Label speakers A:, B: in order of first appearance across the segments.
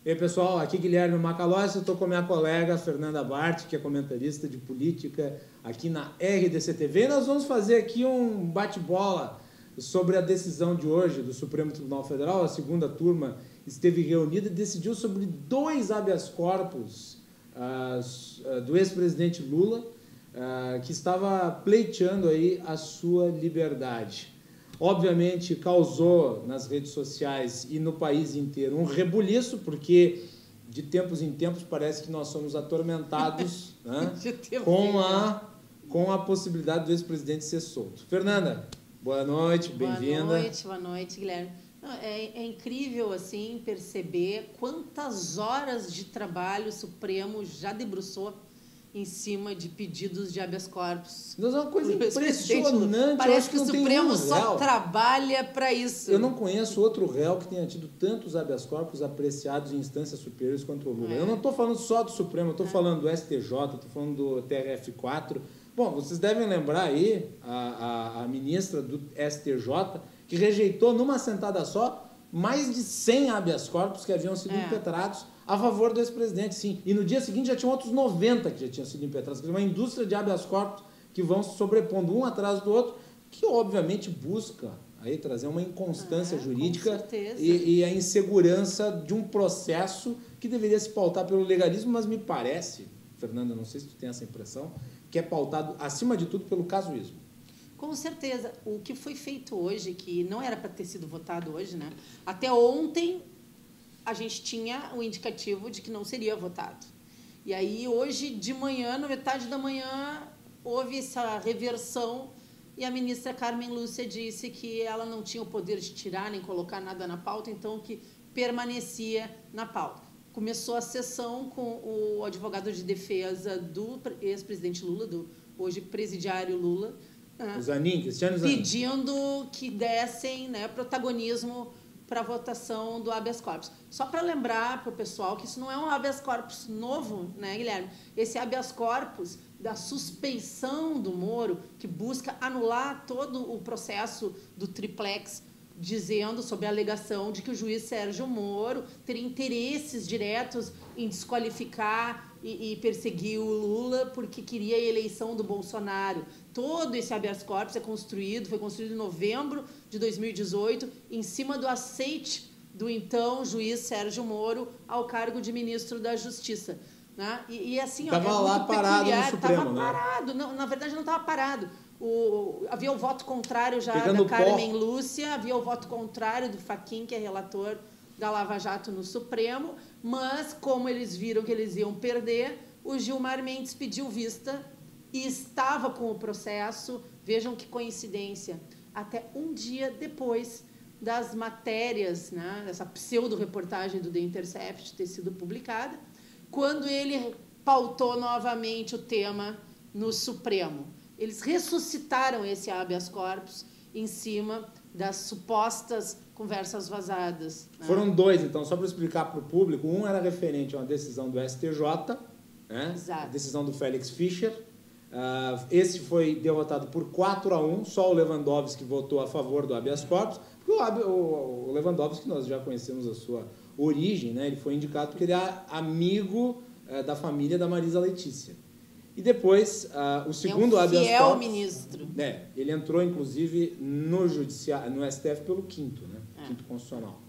A: E aí, pessoal, aqui Guilherme Macalossi, estou com a minha colega Fernanda Bart, que é comentarista de política aqui na RDC TV. E nós vamos fazer aqui um bate-bola sobre a decisão de hoje do Supremo Tribunal Federal. A segunda turma esteve reunida e decidiu sobre 2 habeas corpus do ex-presidente Lula, que estava pleiteando aí a sua liberdade. Obviamente causou nas redes sociais e no país inteiro um rebuliço, porque de tempos em tempos parece que nós somos atormentados né, com a possibilidade do ex-presidente ser solto. Fernanda, boa noite, bem-vinda.
B: Boa noite, Guilherme. Não, é incrível assim perceber quantas horas de trabalho o Supremo já debruçou em cima de pedidos de habeas corpus.
A: Mas é uma coisa impressionante.
B: Parece que o Supremo só trabalha para isso.
A: Eu não conheço outro réu que tenha tido tantos habeas corpus apreciados em instâncias superiores contra o Lula. Eu não estou falando só do Supremo, eu estou falando do STJ, estou falando do TRF4. Bom, vocês devem lembrar aí a ministra do STJ, que rejeitou numa sentada só mais de 100 habeas corpus que haviam sido impetrados a favor do ex-presidente, sim. E no dia seguinte já tinham outros 90 que já tinham sido impetrados. Uma indústria de habeas corpus que vão se sobrepondo um atrás do outro, que obviamente busca aí trazer uma inconstância jurídica e a insegurança de um processo que deveria se pautar pelo legalismo, mas me parece, Fernanda, não sei se tu tem essa impressão, que é pautado, acima de tudo, pelo casuísmo.
B: Com certeza. O que foi feito hoje, que não era para ter sido votado hoje, né? Até ontem a gente tinha o indicativo de que não seria votado. E aí, hoje de manhã, na metade da manhã, houve essa reversão e a ministra Carmen Lúcia disse que ela não tinha o poder de tirar nem colocar nada na pauta, então que permanecia na pauta. Começou a sessão com o advogado de defesa do ex-presidente Lula, do hoje presidiário Lula,
A: Cristiano Zanin,
B: pedindo que dessem protagonismo para a votação do habeas corpus. Só para lembrar para o pessoal que isso não é um habeas corpus novo, né, Guilherme? Esse habeas corpus da suspeição do Moro, que busca anular todo o processo do triplex, dizendo sobre a alegação de que o juiz Sérgio Moro teria interesses diretos em desqualificar e perseguir o Lula porque queria a eleição do Bolsonaro. Todo esse habeas corpus foi construído em novembro de 2018, em cima do aceite do então juiz Sérgio Moro ao cargo de ministro da Justiça. Né? E assim,
A: estava lá parado peculiar, no Supremo,
B: estava parado. Não, na verdade, não estava parado. Havia o voto contrário já
A: Pegando
B: da Carmen Lúcia, havia o voto contrário do Fachin, que é relator da Lava Jato no Supremo, mas como eles viram que eles iam perder, o Gilmar Mendes pediu vista e estava com o processo, vejam que coincidência, até um dia depois das matérias, né, dessa pseudo-reportagem do The Intercept ter sido publicada, quando ele pautou novamente o tema no Supremo. Eles ressuscitaram esse habeas corpus em cima das supostas conversas vazadas. Né?
A: Foram 2, então, só para explicar para o público. Um era referente a uma decisão do STJ, né? A decisão do Félix Fischer. Esse foi derrotado por 4-1, só o Lewandowski votou a favor do habeas corpus, porque o Lewandowski, nós já conhecemos a sua origem, né? Ele foi indicado porque ele é amigo da família da Marisa Letícia. E depois, o segundo habeas corpus...
B: fiel ministro.
A: Ele entrou, inclusive, no STF pelo 5º, né? 5º Constitucional.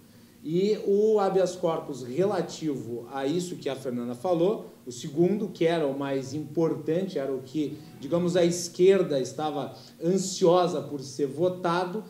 A: E o habeas corpus relativo a isso que a Fernanda falou, o segundo, que era o mais importante, era o que, digamos, a esquerda estava ansiosa por ser votado,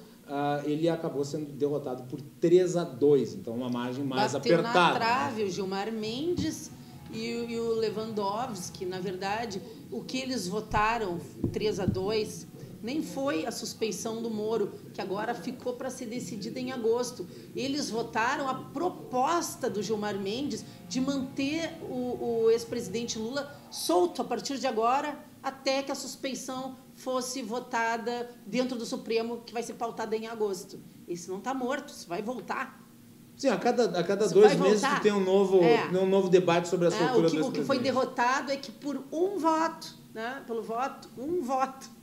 A: ele acabou sendo derrotado por 3-2, então uma margem mais apertada.
B: Bateu na trave, o Gilmar Mendes e o Lewandowski, na verdade, o que eles votaram 3-2 nem foi a suspeição do Moro, que agora ficou para ser decidida em agosto. Eles votaram a proposta do Gilmar Mendes de manter o ex-presidente Lula solto a partir de agora, até que a suspeição fosse votada dentro do Supremo, que vai ser pautada em agosto. Esse não está morto, isso vai voltar.
A: Sim, a cada 2 meses tu tem um novo debate sobre a soltura do ex-presidente.
B: O que foi derrotado é que por um voto, né, um voto,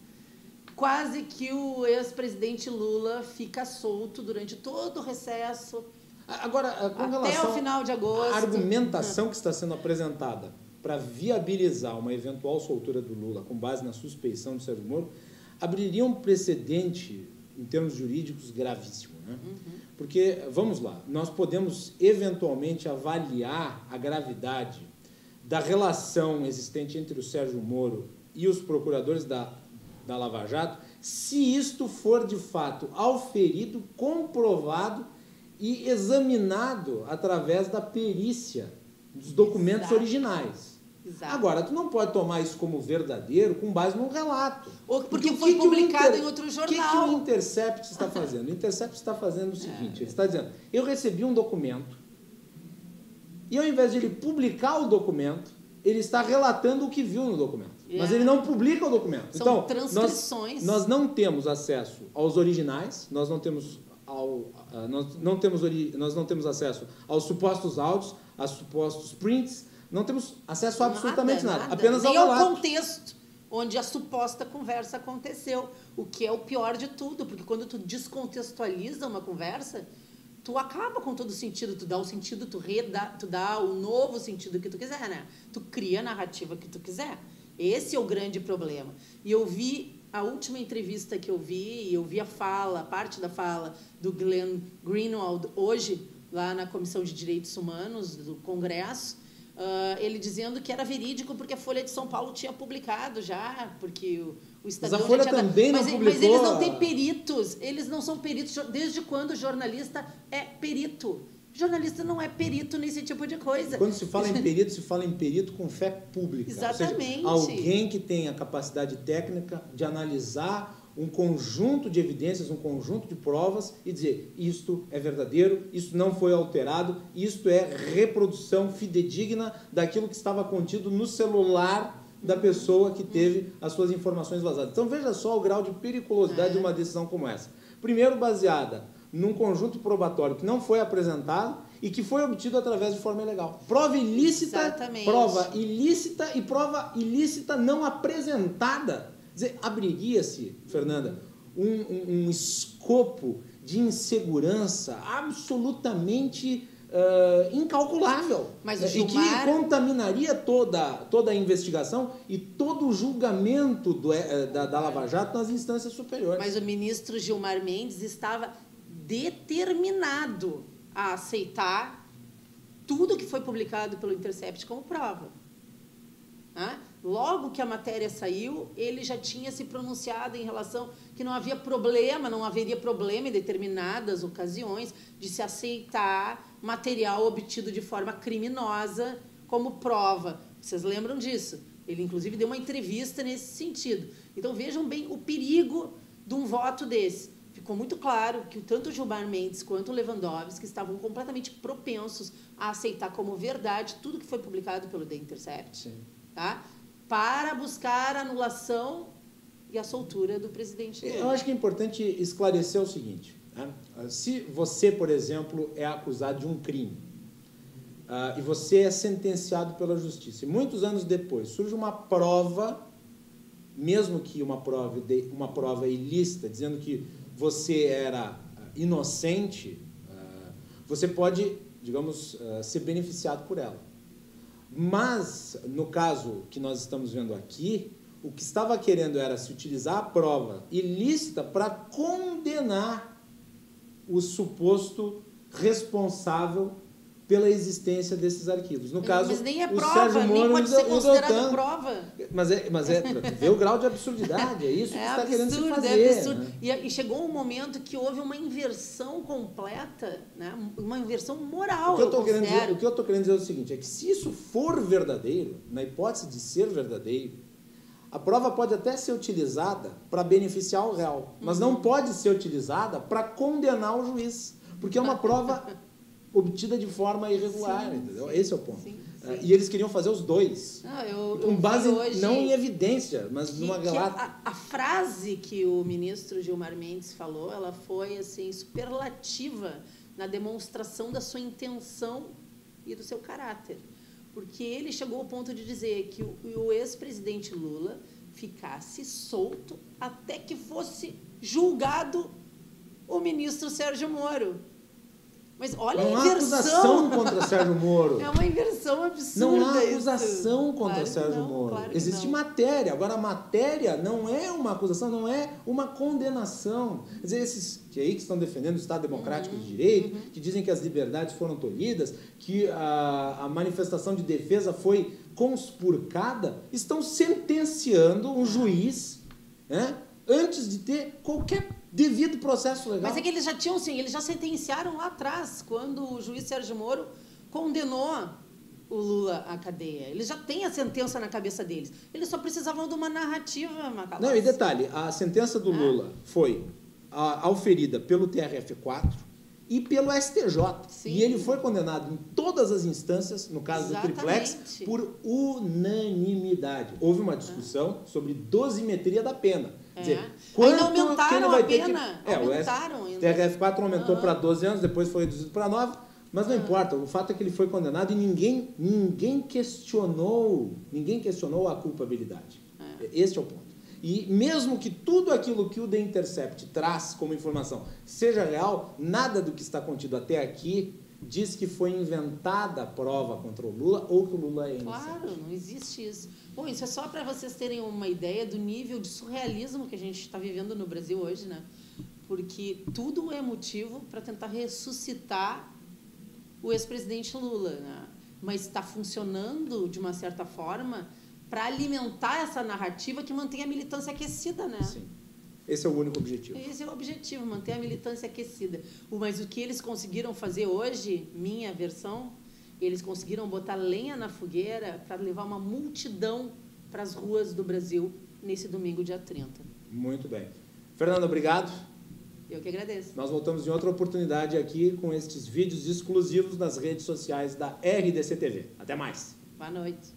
B: quase que o ex-presidente Lula fica solto durante todo o recesso
A: Agora, com
B: Até
A: relação
B: o final de agosto.
A: à argumentação que está sendo apresentada para viabilizar uma eventual soltura do Lula com base na suspeição do Sérgio Moro, abriria um precedente, em termos jurídicos, gravíssimo. Né? Porque, vamos lá, nós podemos eventualmente avaliar a gravidade da relação existente entre o Sérgio Moro e os procuradores da Lava Jato, se isto for, de fato, auferido, comprovado e examinado através da perícia dos documentos originais.
B: Exato.
A: Agora, tu não pode tomar isso como verdadeiro com base num relato.
B: Ou porque foi publicado em outro jornal.
A: O que o Intercept está fazendo? O Intercept está fazendo o seguinte, ele está dizendo, eu recebi um documento e ao invés de ele publicar o documento, ele está relatando o que viu no documento. Mas ele não publica o documento.
B: São
A: então,
B: transcrições.
A: Nós não temos acesso aos originais, nós não temos acesso aos supostos áudios, aos supostos prints, não temos acesso a absolutamente nada. Apenas
B: nem
A: ao
B: ao contexto onde a suposta conversa aconteceu, o que é o pior de tudo, porque quando tu descontextualiza uma conversa, tu acaba com todo o sentido, tu dá o sentido, tu dá o novo sentido que tu quiser, né? Tu cria a narrativa que tu quiser. Esse é o grande problema. E eu vi a última entrevista que eu vi parte da fala do Glenn Greenwald hoje, lá na Comissão de Direitos Humanos do Congresso, ele dizendo que era verídico porque a Folha de São Paulo tinha publicado já, porque o Estadão...
A: Mas a Folha
B: já tinha
A: também não publicou.
B: Mas eles não têm peritos, eles não são peritos. Desde quando o jornalista é perito? Jornalista não é perito nesse tipo de coisa.
A: Quando se fala em perito, se fala em perito com fé pública.
B: Exatamente.
A: Ou seja, alguém que tem a capacidade técnica de analisar um conjunto de evidências, um conjunto de provas e dizer isto é verdadeiro, isto não foi alterado, isto é reprodução fidedigna daquilo que estava contido no celular da pessoa que teve as suas informações vazadas. Então veja só o grau de periculosidade de uma decisão como essa. Primeiro, baseada num conjunto probatório que não foi apresentado e que foi obtido através de forma ilegal. Prova ilícita,
B: Exatamente.
A: prova ilícita e prova ilícita não apresentada. Quer dizer, abriria-se, Fernanda, um escopo de insegurança absolutamente incalculável.
B: Mas o
A: Gilmar... E que contaminaria toda a investigação e todo o julgamento da Lava Jato nas instâncias superiores.
B: Mas o ministro Gilmar Mendes estava determinado a aceitar tudo que foi publicado pelo Intercept como prova. Logo que a matéria saiu, ele já tinha se pronunciado em relação que não haveria problema em determinadas ocasiões de se aceitar material obtido de forma criminosa como prova. Vocês lembram disso? Ele, inclusive, deu uma entrevista nesse sentido. Então, vejam bem o perigo de um voto desse. Ficou muito claro que tanto o Gilmar Mendes quanto o Lewandowski estavam completamente propensos a aceitar como verdade tudo que foi publicado pelo The Intercept.
A: Sim.
B: Tá? Para buscar a anulação e a soltura do presidente Lula.
A: Eu acho que é importante esclarecer o seguinte. Né? Se você, por exemplo, é acusado de um crime e você é sentenciado pela justiça, e muitos anos depois surge uma prova, mesmo que uma prova ilícita, dizendo que você era inocente, você pode, digamos, ser beneficiado por ela. Mas, no caso que nós estamos vendo aqui, o que estava querendo era se utilizar a prova ilícita para condenar o suposto responsável pela existência desses arquivos. No caso,
B: mas nem é
A: o
B: prova,
A: Sérgio Moro
B: nem pode ser considerado prova.
A: Mas vê o grau de absurdidade, é isso que está querendo se fazer.
B: É absurdo. Né? E chegou um momento que houve uma inversão completa, né? Uma inversão moral,
A: o que eu estou querendo dizer é o seguinte, é que se isso for verdadeiro, na hipótese de ser verdadeiro, a prova pode até ser utilizada para beneficiar o réu, mas não pode ser utilizada para condenar o juiz, porque é uma prova obtida de forma irregular, entendeu? Esse é o ponto. Sim. E eles queriam fazer os dois. Com base não em evidência, mas numa relato.
B: A frase que o ministro Gilmar Mendes falou, ela foi assim superlativa na demonstração da sua intenção e do seu caráter. Porque ele chegou ao ponto de dizer que o ex-presidente Lula ficasse solto até que fosse julgado o ministro Sérgio Moro. Mas olha
A: Não
B: a
A: há
B: inversão.
A: acusação contra Sérgio Moro.
B: É uma inversão absurda.
A: Não há acusação
B: isso.
A: contra
B: Claro
A: Sérgio
B: não,
A: Moro.
B: claro que
A: Existe
B: não.
A: matéria. Agora, a matéria não é uma acusação, não é uma condenação. Quer dizer, esses que estão defendendo o Estado Democrático de Direito, que dizem que as liberdades foram tolhidas, que a manifestação de defesa foi conspurcada, estão sentenciando um juiz, né, antes de ter qualquer devido processo legal.
B: Mas é que eles já tinham, sim, eles já sentenciaram lá atrás, quando o juiz Sérgio Moro condenou o Lula à cadeia. Eles já têm a sentença na cabeça deles. Eles só precisavam de uma narrativa, Macalossi.
A: Não, e detalhe, a sentença do Lula foi auferida pelo TRF4 e pelo STJ.
B: Sim.
A: E ele foi condenado em todas as instâncias, no caso do Triplex, por unanimidade. Houve uma discussão sobre dosimetria da pena. Quer dizer,
B: ainda aumentaram a pena. Aumentaram
A: o TRF4 aumentou para 12 anos, depois foi reduzido para 9, mas não importa. O fato é que ele foi condenado e ninguém questionou a culpabilidade. Este é o ponto. E mesmo que tudo aquilo que o The Intercept traz como informação seja real, nada do que está contido até aqui diz que foi inventada a prova contra o Lula ou que o Lula é inocente.
B: Claro, não existe isso. Bom, isso é só para vocês terem uma ideia do nível de surrealismo que a gente está vivendo no Brasil hoje, né? Porque tudo é motivo para tentar ressuscitar o ex-presidente Lula, né? Mas está funcionando, de uma certa forma, para alimentar essa narrativa que mantém a militância aquecida, né?
A: Sim. Esse é o único objetivo.
B: Esse é o objetivo, manter a militância aquecida. Mas o que eles conseguiram fazer hoje, minha versão, eles conseguiram botar lenha na fogueira para levar uma multidão para as ruas do Brasil nesse domingo, dia 30.
A: Muito bem. Fernando, obrigado.
B: Eu que agradeço.
A: Nós voltamos em outra oportunidade aqui com estes vídeos exclusivos nas redes sociais da RDC TV. Até mais.
B: Boa noite.